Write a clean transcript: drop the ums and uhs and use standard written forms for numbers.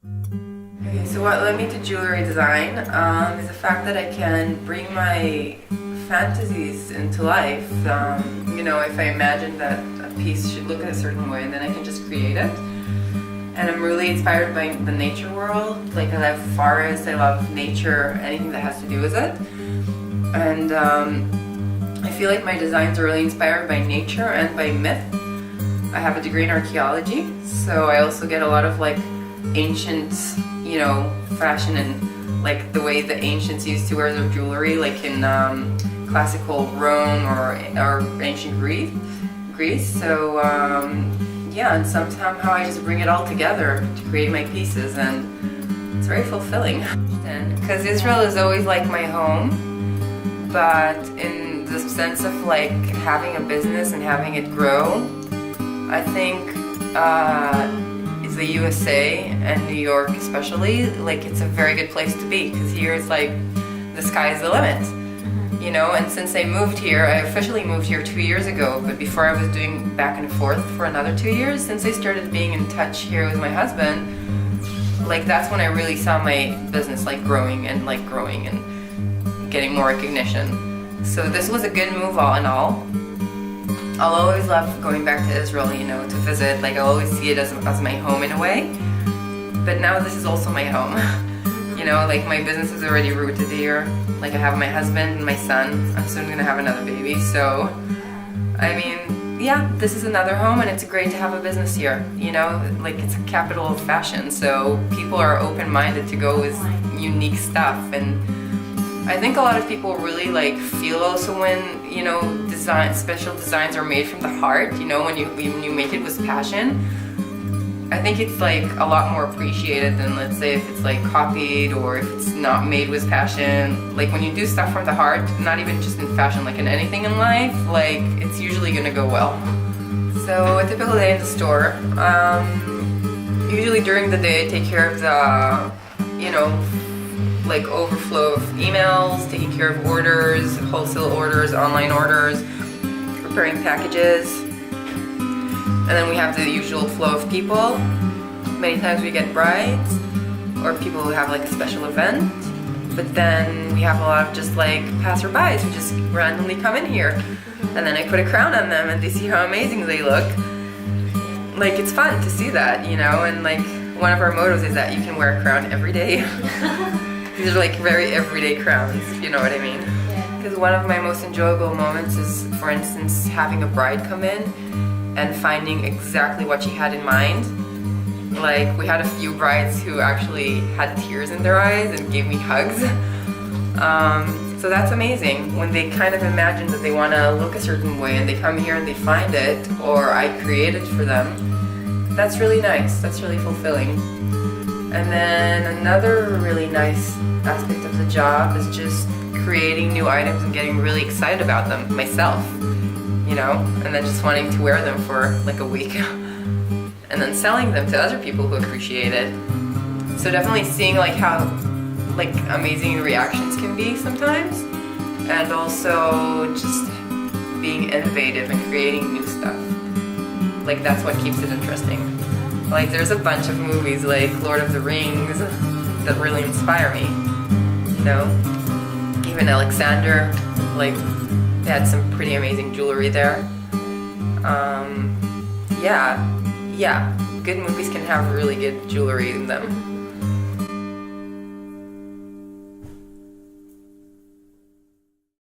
Okay, so what led me to jewelry design is the fact that I can bring my fantasies into life. If I imagine that a piece should look a certain way, then I can just create it. And I'm really inspired by the nature world. Like, I love forests, I love nature, anything that has to do with it. And I feel like my designs are really inspired by nature and by myth. I have a degree in archaeology, so I also get a lot of like ancient, fashion and like the way the ancients used to wear their jewelry, like in classical Rome or ancient Greece. So and somehow I just bring it all together to create my pieces, and it's very fulfilling. Because Israel is always like my home, but in the sense of like having a business and having it grow, I think is the USA and New York especially, like it's a very good place to be, because here it's like the sky is the limit. And since I moved here, I officially moved here 2 years ago, but before I was doing back and forth for another 2 years, since I started being in touch here with my husband, like that's when I really saw my business like growing and getting more recognition. So this was a good move all in all. I'll always love going back to Israel, to visit. Like I'll always see it as my home in a way, but now this is also my home. Like my business is already rooted here. Like I have my husband and my son. I'm soon gonna have another baby. So, this is another home, and it's great to have a business here. Like it's a capital of fashion. So people are open-minded to go with unique stuff, and I think a lot of people really like feel also when special designs are made from the heart. When you make it with passion. I think it's like a lot more appreciated than, let's say, if it's like copied or if it's not made with passion. Like when you do stuff from the heart, not even just in fashion, like in anything in life, like it's usually gonna go well. So a typical day in the store, usually during the day I take care of the, like overflow of emails, taking care of orders, wholesale orders, online orders, preparing packages. And then we have the usual flow of people. Many times we get brides or people who have like a special event. But then we have a lot of just like passerbys who just randomly come in here. And then I put a crown on them and they see how amazing they look. Like it's fun to see that, and like one of our mottos is that you can wear a crown every day. These are like very everyday crowns, you know what I mean? Because one of my most enjoyable moments is, for instance, having a bride come in and finding exactly what she had in mind. Like we had a few brides who actually had tears in their eyes and gave me hugs. So that's amazing when they kind of imagine that they want to look a certain way and they come here and they find it, or I create it for them. That's really nice, that's really fulfilling. And then another really nice aspect of the job is just creating new items and getting really excited about them myself. And then just wanting to wear them for like a week and then selling them to other people who appreciate it. So definitely seeing like how like amazing reactions can be sometimes, and also just being innovative and creating new stuff. Like that's what keeps it interesting. Like there's a bunch of movies like Lord of the Rings that really inspire me. Even Alexander, like they had some pretty amazing jewelry there. Good movies can have really good jewelry in them.